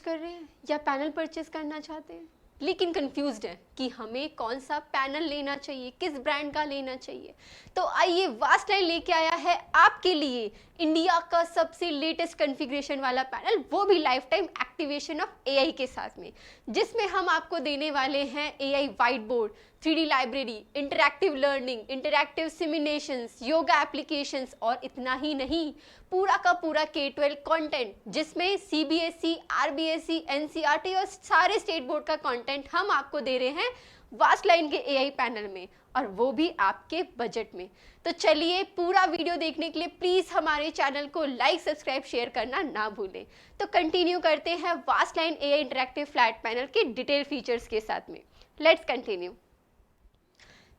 कर रहे हैं या पैनल परचेज करना चाहते हैं लेकिन कंफ्यूज्ड है कि हमें कौन सा पैनल लेना चाहिए, किस ब्रांड का लेना चाहिए, तो आइए वास्टलाइन लेके आया है आपके लिए इंडिया का सबसे लेटेस्ट कॉन्फ़िगरेशन वाला पैनल, वो भी life time activation of AI के साथ में, जिसमें हम आपको देने वाले हैं AI white board, 3D library, interactive learning, interactive simulations, yoga applications और इतना ही नहीं, पूरा का पूरा K-12 कंटेंट जिसमें CBSE, RBSE, NCERT और सारे स्टेट बोर्ड का कंटेंट हम आपको दे रहे हैं वास्टलाइन के एआई पैनल में, और वो भी आपके बजट में। तो चलिए पूरा वीडियो देखने के लिए प्लीज़ हमारे चैनल को लाइक, सब्सक्राइब, शेयर करना ना भूलें। तो कंटिन्यू करते हैं वास्टलाइन एआई इंटरैक्टिव फ्लैट पैनल के डिटेल फीचर्स के साथ में। Let's continue.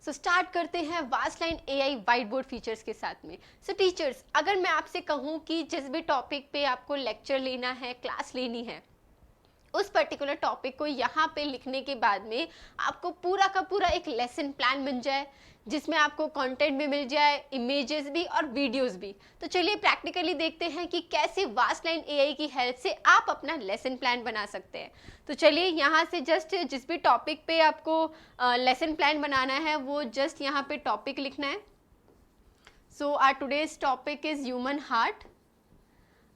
सो स्टार्ट करते हैं वास्टलाइन एआई व्हाइट बोर्ड फीचर्स के साथ में। सो टीचर्स, अगर मैं आपसे कहूँ कि जिस भी टॉपिक पे आपको लेक्चर लेना है, क्लास लेनी है, उस पर्टिकुलर टॉपिक को यहाँ पे लिखने के बाद में आपको पूरा का पूरा एक लेसन प्लान बन जाए, जिसमें आपको कंटेंट भी मिल जाए, इमेजेस भी और वीडियोस भी। तो चलिए प्रैक्टिकली देखते हैं कि कैसे वास्टलाइन एआई की हेल्प से आप अपना लेसन प्लान बना सकते हैं। तो चलिए यहाँ से जस्ट जिस भी टॉपिक पे आपको लेसन प्लान बनाना है वो जस्ट यहाँ पे टॉपिक लिखना है। So our today's topic is human heart.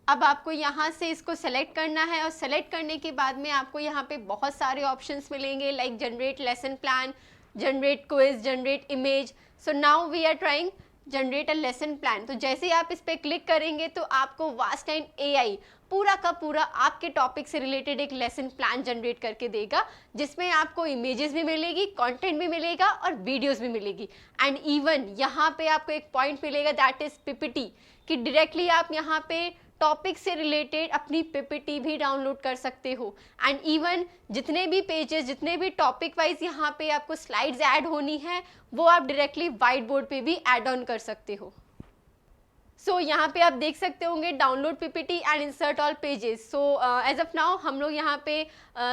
अब आपको यहाँ से इसको सेलेक्ट करना है और सेलेक्ट करने के बाद में आपको यहाँ पे बहुत सारे ऑप्शंस मिलेंगे, like generate lesson plan, generate quiz, generate image. So now we are trying generate a lesson plan. तो जैसे ही आप इस पर क्लिक करेंगे तो आपको वास्टलाइन एआई पूरा का पूरा आपके टॉपिक से रिलेटेड एक लेसन प्लान जनरेट करके देगा, जिसमें आपको इमेजेस भी मिलेगी, कंटेंट भी मिलेगा और वीडियोस भी मिलेगी। एंड इवन यहाँ पे आपको एक पॉइंट मिलेगा, दैट इज पीपीटी, कि डायरेक्टली आप यहाँ पे टॉपिक से रिलेटेड अपनी पीपीटी भी डाउनलोड कर सकते हो। एंड इवन जितने भी पेजेस, जितने भी टॉपिक वाइज यहाँ पे आपको स्लाइड्स ऐड होनी है, वो आप डायरेक्टली व्हाइट बोर्ड पे भी ऐड ऑन कर सकते हो। सो यहाँ पे आप देख सकते होंगे download PPT and insert all pages. So as of now हम लोग यहाँ पे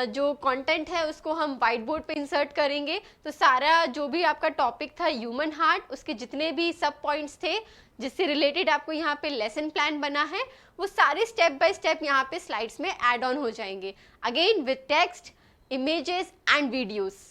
जो कंटेंट है उसको हम व्हाइट बोर्ड पे इंसर्ट करेंगे। तो सारा जो भी आपका टॉपिक था ह्यूमन हार्ट, उसके जितने भी सब पॉइंट्स थे जिससे रिलेटेड आपको यहाँ पे लेसन प्लान बना है, वो सारे स्टेप बाय स्टेप यहाँ पे स्लाइड्स में ऐड ऑन हो जाएंगे, again with text, images and videos.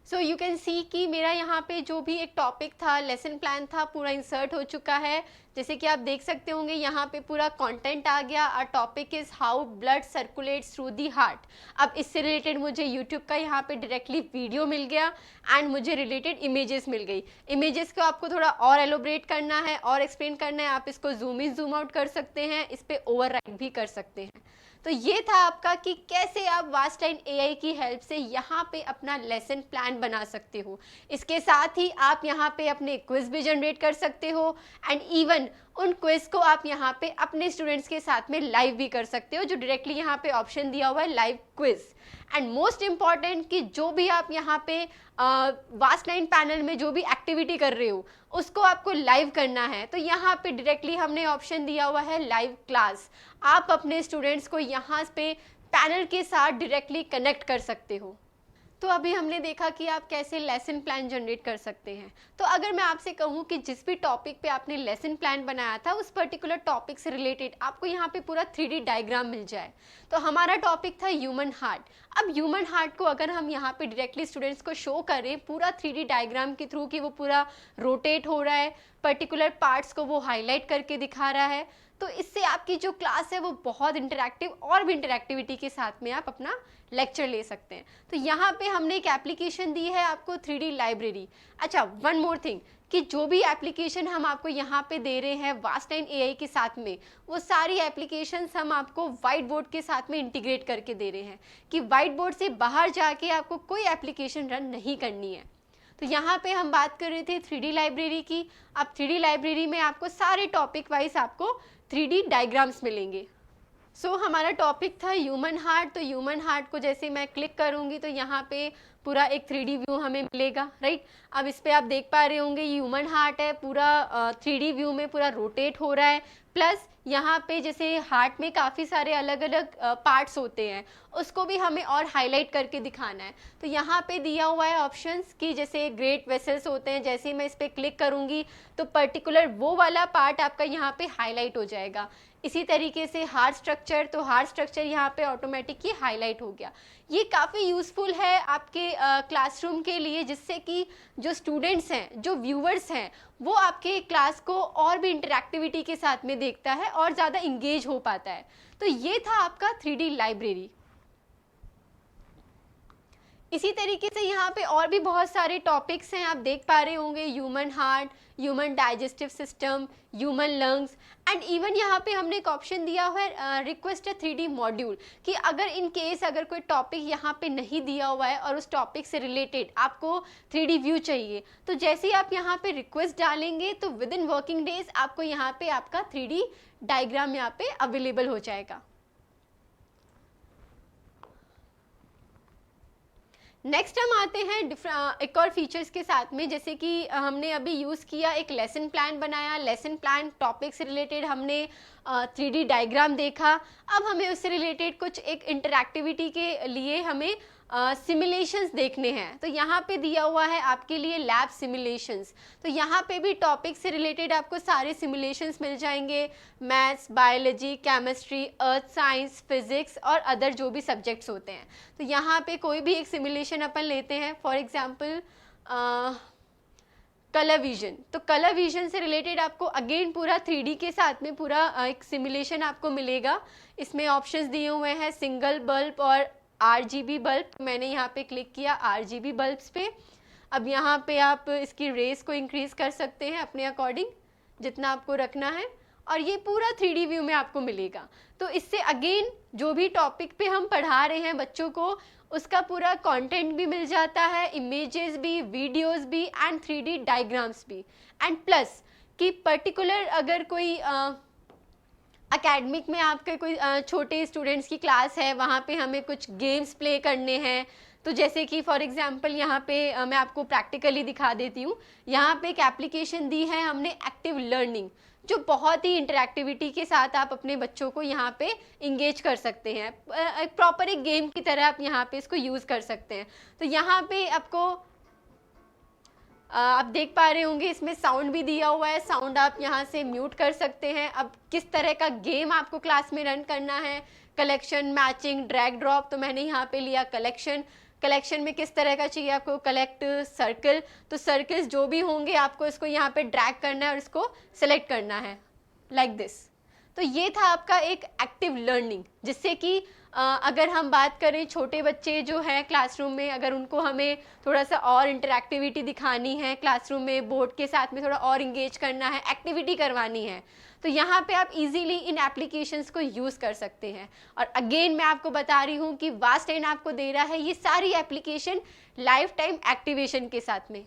So you can see कि मेरा यहाँ पे जो भी एक टॉपिक था, लेसन प्लान था, पूरा इंसर्ट हो चुका है। जैसे कि आप देख सकते होंगे यहाँ पे पूरा कंटेंट आ गया। Our topic is how blood circulates through the heart. अब इससे रिलेटेड मुझे यूट्यूब का यहाँ पे डायरेक्टली वीडियो मिल गया एंड मुझे रिलेटेड इमेजेस मिल गई। इमेजेस को आपको थोड़ा और एलोबरेट करना है और एक्सप्लेन करना है, आप इसको जूम इन जूम आउट कर सकते हैं, इस पर ओवरराइड भी कर सकते हैं। तो ये था आपका कि कैसे आप वास्टलाइन एआई की हेल्प से यहाँ पे अपना लेसन प्लान बना सकते हो। इसके साथ ही आप यहाँ पे अपने क्विज भी जनरेट कर सकते हो एंड इवन उन क्विज को आप यहाँ पे अपने स्टूडेंट्स के साथ में लाइव भी कर सकते हो, जो डायरेक्टली यहाँ पे ऑप्शन दिया हुआ है live quiz. And most important कि जो भी आप यहाँ पे वास्टलाइन पैनल में जो भी एक्टिविटी कर रहे हो उसको आपको लाइव करना है, तो यहाँ पे डायरेक्टली हमने ऑप्शन दिया हुआ है लाइव क्लास। आप अपने स्टूडेंट्स को यहाँ पे पैनल के साथ डायरेक्टली कनेक्ट कर सकते हो। तो अभी हमने देखा कि आप कैसे लेसन प्लान जनरेट कर सकते हैं। तो अगर मैं आपसे कहूँ कि जिस भी टॉपिक पे आपने लेसन प्लान बनाया था, उस पर्टिकुलर टॉपिक से रिलेटेड आपको यहाँ पे पूरा 3D डायग्राम मिल जाए। तो हमारा टॉपिक था ह्यूमन हार्ट। अब ह्यूमन हार्ट को अगर हम यहाँ पे डायरेक्टली स्टूडेंट्स को शो करें पूरा 3D डायग्राम के थ्रू कि वो पूरा रोटेट हो रहा है, पर्टिकुलर पार्ट्स को वो हाईलाइट करके दिखा रहा है, तो इससे आपकी जो क्लास है वो बहुत इंटरैक्टिव और भी इंटरैक्टिविटी के साथ में आप अपना लेक्चर ले सकते हैं। तो यहाँ पे हमने एक एप्लीकेशन दी है आपको 3D लाइब्रेरी। अच्छा, वन मोर थिंग कि जो भी एप्लीकेशन हम आपको यहाँ पे दे रहे हैं वास्टलाइन एआई के साथ में, वो सारी एप्लीकेशंस हम आपको व्हाइट बोर्ड के साथ में इंटीग्रेट करके दे रहे हैं कि व्हाइट बोर्ड से बाहर जाके आपको कोई एप्लीकेशन रन नहीं करनी है। तो यहाँ पे हम बात कर रहे थे 3D लाइब्रेरी की। अब 3D लाइब्रेरी में आपको सारे टॉपिक वाइज आपको 3D डायग्राम्स मिलेंगे। सो हमारा टॉपिक था ह्यूमन हार्ट। तो ह्यूमन हार्ट को जैसे मैं क्लिक करूँगी तो यहाँ पे पूरा एक 3D व्यू हमें मिलेगा, राइट। अब इस पर आप देख पा रहे होंगे ह्यूमन हार्ट है, पूरा 3D व्यू में पूरा रोटेट हो रहा है, प्लस यहाँ पे जैसे हार्ट में काफ़ी सारे अलग अलग पार्ट्स होते हैं, उसको भी हमें और हाईलाइट करके दिखाना है। तो यहाँ पे दिया हुआ है ऑप्शंस कि जैसे ग्रेट वेसल्स होते हैं, जैसे ही मैं इस पर क्लिक करूँगी तो पर्टिकुलर वो वाला पार्ट आपका यहाँ पे हाईलाइट हो जाएगा। इसी तरीके से हार्ट स्ट्रक्चर, तो हार्ट स्ट्रक्चर यहाँ पे ऑटोमेटिक ही हाईलाइट हो गया। ये काफ़ी यूज़फुल है आपके क्लासरूम के लिए, जिससे कि जो स्टूडेंट्स हैं, जो व्यूअर्स हैं, वो आपके क्लास को और भी इंटरैक्टिविटी के साथ में देखता है और ज़्यादा इंगेज हो पाता है। तो ये था आपका 3D लाइब्रेरी। इसी तरीके से यहाँ पे और भी बहुत सारे टॉपिक्स हैं, आप देख पा रहे होंगे, human heart, human digestive system, human lungs, and even यहाँ पे हमने एक ऑप्शन दिया हुआ है रिक्वेस्ट अ 3D मॉड्यूल, कि अगर इन केस अगर कोई टॉपिक यहाँ पे नहीं दिया हुआ है और उस टॉपिक से रिलेटेड आपको 3D व्यू चाहिए, तो जैसे ही आप यहाँ पे रिक्वेस्ट डालेंगे तो विद इन वर्किंग डेज आपको यहाँ पे आपका 3D डायग्राम यहाँ पे अवेलेबल हो जाएगा। नेक्स्ट हम आते हैं एक और फीचर्स के साथ में, जैसे कि हमने अभी यूज़ किया, एक लेसन प्लान बनाया, लेसन प्लान टॉपिक से रिलेटेड हमने 3D डायग्राम देखा। अब हमें उससे रिलेटेड कुछ एक इंटरैक्टिविटी के लिए हमें सिमुलेशंस देखने हैं। तो यहाँ पे दिया हुआ है आपके लिए लैब सिमुलेशंस। तो यहाँ पे भी टॉपिक से रिलेटेड आपको सारे सिमुलेशंस मिल जाएंगे, maths, biology, chemistry, earth science, physics और अदर जो भी सब्जेक्ट्स होते हैं। तो यहाँ पे कोई भी एक सिमुलेशन अपन लेते हैं, फॉर एग्जांपल कलर विजन। तो कलर विजन से रिलेटेड आपको अगेन पूरा 3D के साथ में पूरा एक सिमुलेशन आपको मिलेगा। इसमें ऑप्शंस दिए हुए हैं सिंगल बल्ब और RGB बल्ब। मैंने यहाँ पे क्लिक किया RGB बल्ब्स पे। अब यहाँ पे आप इसकी रेस को इंक्रीज कर सकते हैं अपने अकॉर्डिंग, जितना आपको रखना है, और ये पूरा 3D व्यू में आपको मिलेगा। तो इससे अगेन जो भी टॉपिक पे हम पढ़ा रहे हैं बच्चों को, उसका पूरा कंटेंट भी मिल जाता है, इमेजेस भी, वीडियोस भी एंड 3D डायग्राम्स भी। एंड प्लस कि पर्टिकुलर अगर कोई एकेडमिक में आपके कोई छोटे स्टूडेंट्स की क्लास है, वहाँ पे हमें कुछ गेम्स प्ले करने हैं, तो जैसे कि फॉर एग्जांपल यहाँ पे मैं आपको प्रैक्टिकली दिखा देती हूँ। यहाँ पे एक एप्लीकेशन दी है हमने एक्टिव लर्निंग, जो बहुत ही इंटरैक्टिविटी के साथ आप अपने बच्चों को यहाँ पे इंगेज कर सकते हैं। एक प्रॉपर एक गेम की तरह आप यहाँ पे इसको यूज़ कर सकते हैं। तो यहाँ पे आपको आप देख पा रहे होंगे इसमें साउंड भी दिया हुआ है, साउंड आप यहाँ से म्यूट कर सकते हैं। अब किस तरह का गेम आपको क्लास में रन करना है, कलेक्शन, मैचिंग, ड्रैग ड्रॉप, तो मैंने यहाँ पे लिया कलेक्शन। कलेक्शन में किस तरह का चाहिए आपको, कलेक्ट सर्कल, तो सर्कल्स जो भी होंगे आपको इसको यहाँ पे ड्रैग करना है और इसको सेलेक्ट करना है लाइक दिस। तो ये था आपका एक एक्टिव लर्निंग, जिससे कि अगर हम बात करें छोटे बच्चे जो हैं क्लासरूम में, अगर उनको हमें थोड़ा सा और इंटरैक्टिविटी दिखानी है क्लासरूम में, बोर्ड के साथ में थोड़ा और इंगेज करना है, एक्टिविटी करवानी है, तो यहाँ पे आप इजीली इन एप्लीकेशंस को यूज़ कर सकते हैं। और अगेन मैं आपको बता रही हूँ कि वास्ट एन आपको दे रहा है ये सारी एप्लीकेशन लाइफ टाइम एक्टिवेशन के साथ में।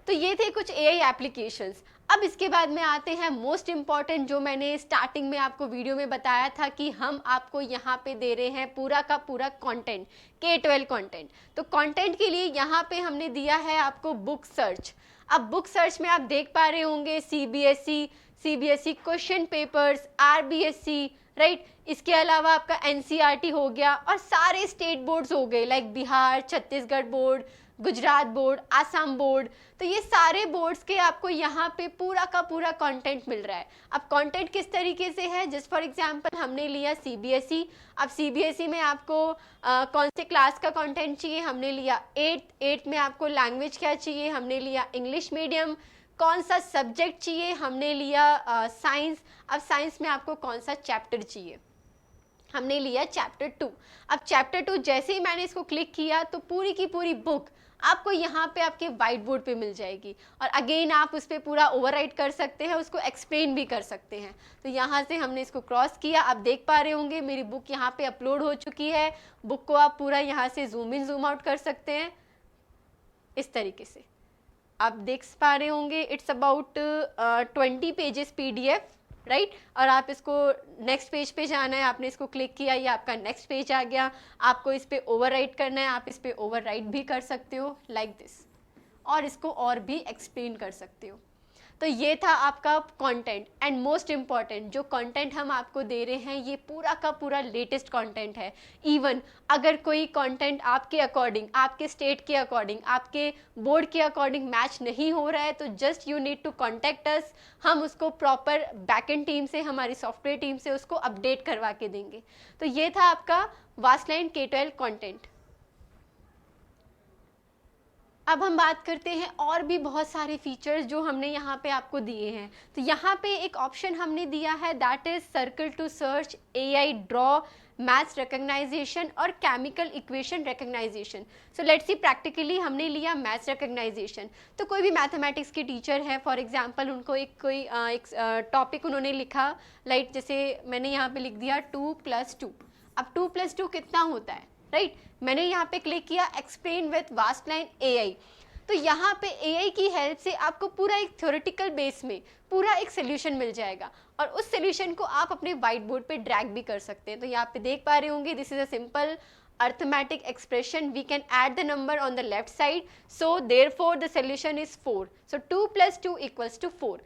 तो ये थे कुछ AI एप्लीकेशंस। अब इसके बाद में आते हैं मोस्ट इम्पॉर्टेंट, जो मैंने स्टार्टिंग में आपको वीडियो में बताया था कि हम आपको यहाँ पे दे रहे हैं पूरा का पूरा कंटेंट, K-12 कंटेंट। तो कंटेंट के लिए यहाँ पे हमने दिया है आपको बुक सर्च। अब बुक सर्च में आप देख पा रहे होंगे CBSE question papers, RBSE, right. इसके अलावा आपका NCERT हो गया और सारे स्टेट बोर्ड्स हो गए, like Bihar, Chhattisgarh board, Gujarat board, Assam board. तो ये सारे बोर्ड्स के आपको यहाँ पे पूरा का पूरा कंटेंट मिल रहा है। अब कंटेंट किस तरीके से है, जस्ट फॉर एग्जांपल हमने लिया CBSE। अब CBSE में आपको कौन से क्लास का कंटेंट चाहिए, हमने लिया 8th में आपको लैंग्वेज क्या चाहिए, हमने लिया इंग्लिश मीडियम। कौन सा सब्जेक्ट चाहिए, हमने लिया साइंस। अब साइंस में आपको कौन सा चैप्टर चाहिए, हमने लिया चैप्टर 2। अब चैप्टर 2 जैसे ही मैंने इसको क्लिक किया तो पूरी की पूरी बुक आपको यहाँ पे आपके वाइट बोर्ड पे मिल जाएगी, और अगेन आप उस पर पूरा ओवरराइट कर सकते हैं, उसको एक्सप्लेन भी कर सकते हैं। तो यहाँ से हमने इसको क्रॉस किया, आप देख पा रहे होंगे मेरी बुक यहाँ पे अपलोड हो चुकी है। बुक को आप पूरा यहाँ से जूम इन जूम आउट कर सकते हैं, इस तरीके से आप देख पा रहे होंगे। It's about 20 pages PDF, right. और आप इसको नेक्स्ट पेज पे जाना है, आपने इसको क्लिक किया, ये आपका नेक्स्ट पेज आ गया। आपको इस पे ओवरराइट करना है, आप इस पे ओवरराइट भी कर सकते हो लाइक दिस। और इसको और भी एक्सप्लेन कर सकते हो। तो ये था आपका कंटेंट, एंड मोस्ट इम्पॉर्टेंट जो कंटेंट हम आपको दे रहे हैं ये पूरा का पूरा लेटेस्ट कंटेंट है। इवन अगर कोई कंटेंट आपके अकॉर्डिंग, आपके स्टेट के अकॉर्डिंग, आपके बोर्ड के अकॉर्डिंग मैच नहीं हो रहा है तो just you need to contact us, हम उसको प्रॉपर बैकएंड टीम से, हमारी सॉफ्टवेयर टीम से उसको अपडेट करवा के देंगे। तो ये था आपका वास्टलाइन K12 कंटेंट। अब हम बात करते हैं और भी बहुत सारे फीचर्स जो हमने यहाँ पे आपको दिए हैं। तो यहाँ पे एक ऑप्शन हमने दिया है that is circle to search, AI draw, maths recognization और chemical equation recognization. So let's see practically हमने लिया मैथ्स रिकग्नाइजेशन। तो कोई भी मैथमेटिक्स के टीचर है, फॉर एग्जांपल उनको एक टॉपिक उन्होंने लिखा, लाइक जैसे मैंने यहाँ पे लिख दिया 2+2। अब 2+2 कितना होता है, राइट? मैंने यहाँ पे क्लिक किया एक्सप्लेन विथ वास्टलाइन AI। तो यहाँ पे AI की हेल्प से आपको पूरा एक थ्योरेटिकल बेस में पूरा एक सोल्यूशन मिल जाएगा, और उस सोल्यूशन को आप अपने व्हाइट बोर्ड पे ड्रैग भी कर सकते हैं। तो यहाँ पे देख पा रहे होंगे, this is a simple arithmetic expression, we can add the number on the left side, so therefore the solution is 4, so 2+2 equals to 4।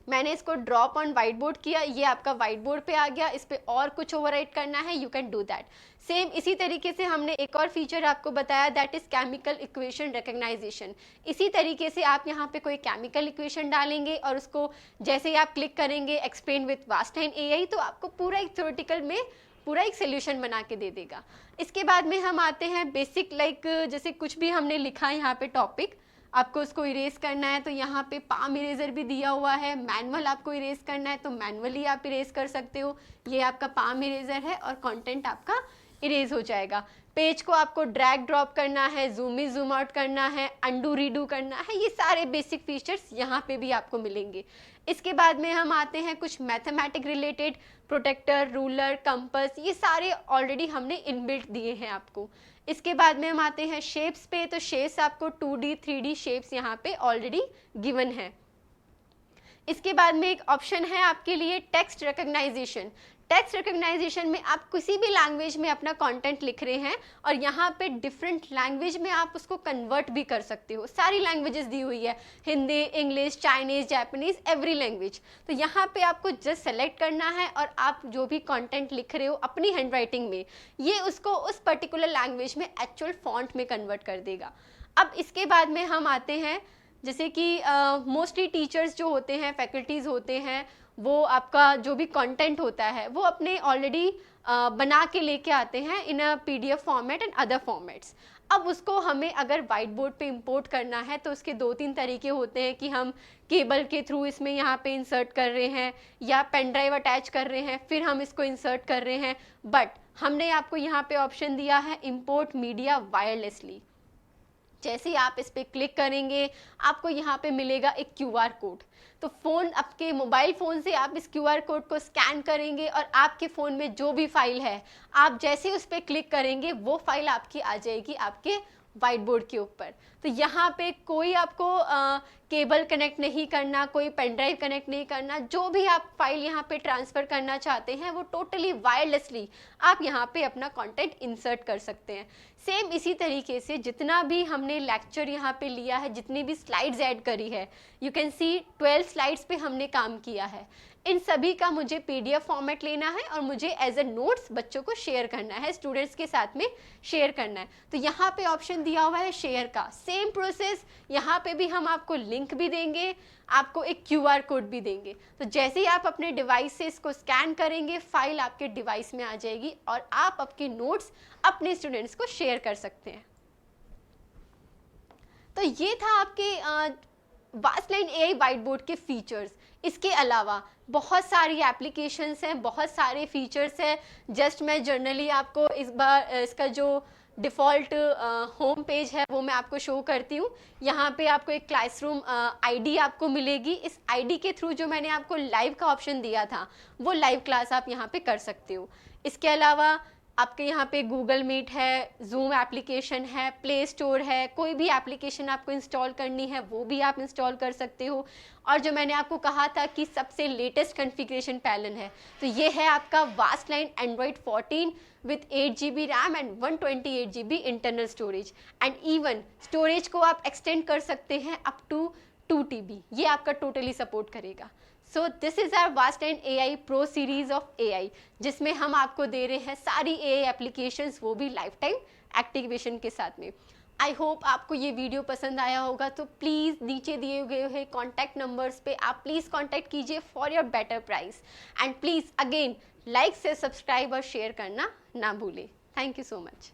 मैंने इसको ड्रॉप ऑन व्हाइट बोर्ड किया, ये आपका व्हाइट बोर्ड पे आ गया। इस पे और कुछ ओवरराइट करना है, you can do that. Same इसी तरीके से हमने एक और फीचर आपको बताया that is chemical equation recognisation. इसी तरीके से आप यहाँ पे कोई केमिकल इक्वेशन डालेंगे और उसको जैसे ही आप क्लिक करेंगे एक्सप्लेन विथ वास्टलाइन AI, तो आपको पूरा एक थ्योरेटिकल में पूरा एक सोल्यूशन बना के दे देगा। इसके बाद में हम आते हैं बेसिक, लाइक जैसे कुछ भी हमने लिखा है यहाँ पे टॉपिक, आपको उसको इरेज करना है तो यहाँ पे पाम इरेजर भी दिया हुआ है। मैनुअल आपको इरेज करना है तो मैनुअली आप इरेज कर सकते हो, ये आपका पाम इरेजर है और कंटेंट आपका इरेज हो जाएगा। पेज को आपको ड्रैग ड्रॉप करना है, जूम इन जूम आउट करना है, अंडू रीडू करना है, ये सारे बेसिक फीचर्स यहाँ पे भी आपको मिलेंगे। इसके बाद में हम आते हैं कुछ mathematic related, protractor, ruler, compass, ये सारे ऑलरेडी हमने इनबिल्ट दिए हैं आपको। इसके बाद में हम आते हैं शेप्स पे, तो शेप्स आपको 2D 3D शेप्स यहाँ पे ऑलरेडी गिवन है। इसके बाद में एक ऑप्शन है आपके लिए टेक्स्ट रिकग्नाइजेशन। टेक्स्ट रिकग्नाइजेशन में आप किसी भी लैंग्वेज में अपना कंटेंट लिख रहे हैं और यहाँ पे डिफरेंट लैंग्वेज में आप उसको कन्वर्ट भी कर सकते हो। सारी लैंग्वेजेस दी हुई है, Hindi, English, Chinese, Japanese, every language. तो यहाँ पे आपको जस्ट सेलेक्ट करना है और आप जो भी कंटेंट लिख रहे हो अपनी हैंडराइटिंग में, ये उसको उस पर्टिकुलर लैंग्वेज में एक्चुअल फॉन्ट में कन्वर्ट कर देगा। अब इसके बाद में हम आते हैं जैसे कि मोस्टली टीचर्स जो होते हैं, फैकल्टीज़ होते हैं, वो आपका जो भी कंटेंट होता है वो अपने ऑलरेडी बना के लेके आते हैं इन अ PDF format and other formats. अब उसको हमें अगर व्हाइट बोर्ड पे इंपोर्ट करना है तो उसके 2-3 तरीके होते हैं कि हम केबल के थ्रू इसमें यहाँ पे इंसर्ट कर रहे हैं या पेन ड्राइव अटैच कर रहे हैं, फिर हम इसको इंसर्ट कर रहे हैं। बट हमने आपको यहाँ पे ऑप्शन दिया है इंपोर्ट मीडिया वायरलेसली। जैसे ही आप इस पर क्लिक करेंगे आपको यहाँ पे मिलेगा एक QR कोड। तो फ़ोन, आपके मोबाइल फ़ोन से आप इस QR कोड को स्कैन करेंगे और आपके फ़ोन में जो भी फाइल है आप जैसे ही उस पर क्लिक करेंगे वो फाइल आपकी आ जाएगी आपके व्हाइट बोर्ड के ऊपर। तो यहाँ पे कोई आपको केबल कनेक्ट नहीं करना, कोई पेन ड्राइव कनेक्ट नहीं करना, जो भी आप फाइल यहाँ पे ट्रांसफ़र करना चाहते हैं वो टोटली वायरलेसली आप यहाँ पे अपना कंटेंट इंसर्ट कर सकते हैं। सेम इसी तरीके से जितना भी हमने लेक्चर यहाँ पे लिया है, जितनी भी स्लाइड्स ऐड करी है, यू कैन सी 12 स्लाइड्स पे हमने काम किया है। इन सभी का मुझे PDF फॉर्मेट लेना है और मुझे एज अ नोट्स बच्चों को शेयर करना है, स्टूडेंट्स के साथ में शेयर करना है। तो यहाँ पे ऑप्शन दिया हुआ है शेयर का। सेम प्रोसेस, यहाँ पे भी हम आपको लिंक भी देंगे, आपको एक QR कोड भी देंगे। तो जैसे ही आप अपने डिवाइस से इसको स्कैन करेंगे फाइल आपके डिवाइस में आ जाएगी और आप आपके नोट्स अपने स्टूडेंट्स को शेयर कर सकते हैं। तो ये था आपके वास्टलाइन AI व्हाइट बोर्ड के फीचर्स। इसके अलावा बहुत सारी एप्लीकेशंस हैं, बहुत सारे फीचर्स हैं। जस्ट मैं जनरली आपको इस बार इसका जो डिफ़ॉल्ट होम पेज है वो मैं आपको शो करती हूँ। यहाँ पे आपको एक क्लासरूम ID आपको मिलेगी। इस ID के थ्रू जो मैंने आपको लाइव का ऑप्शन दिया था वो लाइव क्लास आप यहाँ पे कर सकते हो। इसके अलावा आपके यहाँ पे गूगल मीट है, जूम एप्लीकेशन है, प्ले स्टोर है, कोई भी एप्लीकेशन आपको इंस्टॉल करनी है वो भी आप इंस्टॉल कर सकते हो। और जो मैंने आपको कहा था कि सबसे लेटेस्ट कॉन्फ़िगरेशन पैनल है, तो ये है आपका Vastline Android 14 with 8 GB RAM and 128 GB internal storage, and even storage को आप एक्सटेंड कर सकते हैं अप टू 2 TB, ये आपका टोटली सपोर्ट करेगा। So this is our Vastline AI pro series of AI, जिसमें हम आपको दे रहे हैं सारी AI एप्लीकेशंस, वो भी लाइफ टाइम एक्टिवेशन के साथ में। आई होप आपको ये वीडियो पसंद आया होगा, तो प्लीज़ नीचे दिए गए हुए कॉन्टैक्ट नंबर्स पे आप प्लीज़ कॉन्टैक्ट कीजिए for your better price, and please again like से सब्सक्राइब और शेयर करना ना भूलें। Thank you so much.